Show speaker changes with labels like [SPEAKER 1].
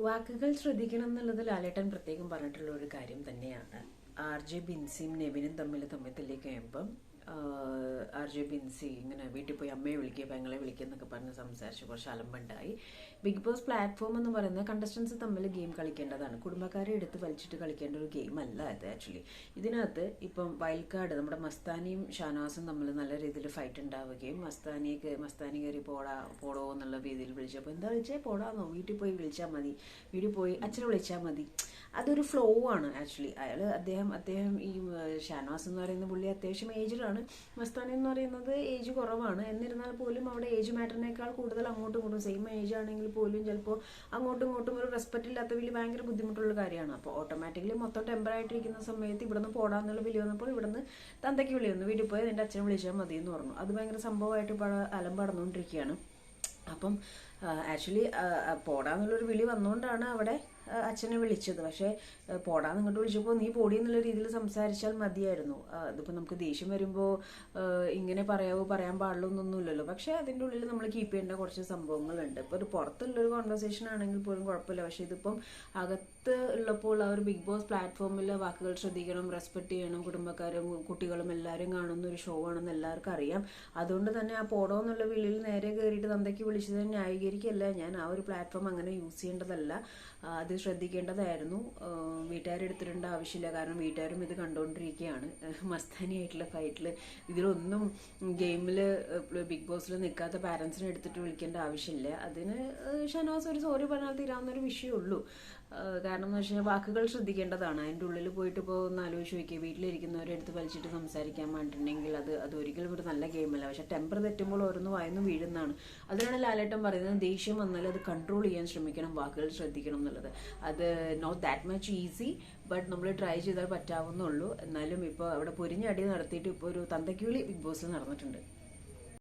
[SPEAKER 1] വാക്കുകൾ ശ്രദ്ധിക്കണം എന്നുള്ളത് ലാലേട്ടൻ പ്രത്യേകം പറഞ്ഞിട്ടുള്ള ഒരു കാര്യം തന്നെയാണ്. RJ ബിൻസിയും നെവിനും തമ്മിൽ തല്ലി കഴിയുമ്പം RJ ബിൻസി ഇങ്ങനെ വീട്ടിൽ പോയി അമ്മയെ വിളിക്കുക പെങ്ങളെ വിളിക്കുക എന്നൊക്കെ പറഞ്ഞ് സംസാരിച്ച് കുറച്ച് അലമ്പുണ്ടായി. ബിഗ് ബോസ് പ്ലാറ്റ്ഫോം എന്ന് പറയുന്നത് കണ്ടസ്റ്റൻസ് തമ്മിൽ ഗെയിം കളിക്കേണ്ടതാണ്, കുടുംബക്കാരെ എടുത്ത് വലിച്ചിട്ട് കളിക്കേണ്ട ഒരു ഗെയിം അല്ല ഇത്. ആക്ച്വലി ഇതിനകത്ത് ഇപ്പം വൈൽഡ് കാർഡ് നമ്മുടെ മസ്താനിയും ഷാനവാസും തമ്മിൽ നല്ല രീതിയിൽ ഫൈറ്റ് ഉണ്ടാവുകയും മസ്താനി കയറി പോടോ എന്നുള്ള രീതിയിൽ വിളിച്ചപ്പോൾ എന്താ വിളിച്ചേ, പോടാന്നോ, വീട്ടിൽ പോയി വിളിച്ചാൽ മതി, വീട്ടിൽ പോയി അച്ഛനെ വിളിച്ചാൽ മതി. അതൊരു ഫ്ലോ ആണ് ആക്ച്വലി. അദ്ദേഹം ഈ ഷാനവാസ് എന്ന് പറയുന്ന പുള്ളി അത്യാവശ്യം ഏജ്ഡാണ്, മസ്താനി എന്ന് പറയുന്നത് ഏജ് കുറവാണ്. എന്നിരുന്നാൽ പോലും അവിടെ ഏജ് മാറ്ററിനേക്കാൾ കൂടുതൽ അങ്ങോട്ടും ഇങ്ങോട്ടും സെയിം ഏജ് ആണെങ്കിൽ പോലും ചിലപ്പോൾ അങ്ങോട്ടും ഇങ്ങോട്ടും ഒരു റെസ്പെക്റ്റ് ഇല്ലാത്ത വലിയ ഭയങ്കര ബുദ്ധിമുട്ടുള്ള കാര്യമാണ്. അപ്പോൾ ഓട്ടോമാറ്റിക്കലി മൊത്തം ടെമ്പറായിട്ടിരിക്കുന്ന സമയത്ത് ഇവിടുന്ന് പോടാന്നുള്ള വിളി വന്നപ്പോൾ ഇവിടുന്ന് തന്തയ്ക്ക് വിളി വന്നു, വീട്ടിൽ പോയി നിന്റെ അച്ഛനെ വിളിച്ചാൽ മതി എന്ന് പറഞ്ഞു. അത് ഭയങ്കര സംഭവമായിട്ട് അലമ്പടന്നുകൊണ്ടിരിക്കുകയാണ്. അപ്പം ആക്ച്വലി പോടാന്നുള്ളൊരു വിളി വന്നുകൊണ്ടാണ് അവിടെ അച്ഛനെ വിളിച്ചത്. പക്ഷേ പോടാന്ന് ഇങ്ങോട്ട് വിളിച്ചപ്പോൾ നീ പോടി എന്നുള്ള രീതിയിൽ സംസാരിച്ചാൽ മതിയായിരുന്നു. അതിപ്പോൾ നമുക്ക് ദേഷ്യം വരുമ്പോൾ ഇങ്ങനെ പറയാൻ പാടുള്ളൂ എന്നൊന്നുമില്ലല്ലോ. പക്ഷേ അതിൻ്റെ ഉള്ളിൽ നമ്മൾ കീപ്പ് ചെയ്യേണ്ട കുറച്ച് സംഭവങ്ങളുണ്ട്. ഇപ്പോൾ ഒരു പുറത്തുള്ളൊരു കോൺവെർസേഷൻ ആണെങ്കിൽ പോലും കുഴപ്പമില്ല. പക്ഷേ ഇതിപ്പം അകത്ത് ഉള്ളപ്പോൾ ആ ഒരു ബിഗ് ബോസ് പ്ലാറ്റ്ഫോമിൽ വാക്കുകൾ ശ്രദ്ധിക്കണം, റെസ്പെക്ട് ചെയ്യണം, കുടുംബക്കാരും കുട്ടികളും എല്ലാവരും കാണുന്ന ഒരു ഷോ ആണെന്ന് എല്ലാവർക്കും അറിയാം. അതുകൊണ്ട് തന്നെ ആ പോടോ എന്നുള്ള വിളിയിൽ നേരെ കയറിയിട്ട് തന്തയ്ക്ക് വിളിച്ചത് ന്യായീകരിക്കല്ല ഞാൻ. ആ ഒരു പ്ലാറ്റ്ഫോം അങ്ങനെ യൂസ് ചെയ്യേണ്ടതല്ല, അത് ശ്രദ്ധിക്കേണ്ടതായിരുന്നു. വീട്ടുകാരെടുത്തിടേണ്ട ആവശ്യമില്ല, കാരണം വീട്ടുകാരും ഇത് കണ്ടുകൊണ്ടിരിക്കുകയാണ്. മസ്താനിയായിട്ടുള്ള ഫൈറ്റിൽ ഇതിലൊന്നും ഗെയിമിൽ ബിഗ് ബോസിൽ നിൽക്കാത്ത പാരൻസിനെ എടുത്തിട്ട് വിളിക്കേണ്ട ആവശ്യമില്ല. അതിന് ഷാനവാസ് ഒരു സോറി പറഞ്ഞാൽ തീരാവുന്നൊരു വിഷയമുള്ളൂ. കാരണം എന്ന് വെച്ചാൽ വാക്കുകൾ ശ്രദ്ധിക്കേണ്ടതാണ്. അതിൻ്റെ ഉള്ളിൽ പോയിട്ട് ഇപ്പോൾ ഒന്ന് ആലോചിച്ച് നോക്കിയാൽ വീട്ടിലിരിക്കുന്നവരെ എടുത്ത് വലിച്ചിട്ട് സംസാരിക്കാൻ വേണ്ടിയിട്ടുണ്ടെങ്കിൽ അത് ഒരിക്കലും ഒരു നല്ല ഗെയിമല്ല. പക്ഷെ ടെമ്പർ തെറ്റുമ്പോൾ ഓരോന്ന് വായന്ന് വീഴുന്നതാണ്. അതിനാണ് ലാലേട്ടൻ പറയുന്നത് ദേഷ്യം വന്നാൽ അത് കൺട്രോൾ ചെയ്യാൻ ശ്രമിക്കണം, വാക്കുകൾ ശ്രദ്ധിക്കണം എന്നുള്ളത്. അത് not that much easy, but നമ്മൾ ട്രൈ ചെയ്താൽ പറ്റാവുന്നുള്ളൂ. എന്നാലും ഇപ്പോൾ അവിടെ പൊരിഞ്ഞടി നടത്തിയിട്ട് ഇപ്പോൾ ഒരു തന്തയ്ക്കുവിളി ബിഗ് ബോസിൽ നടന്നിട്ടുണ്ട്.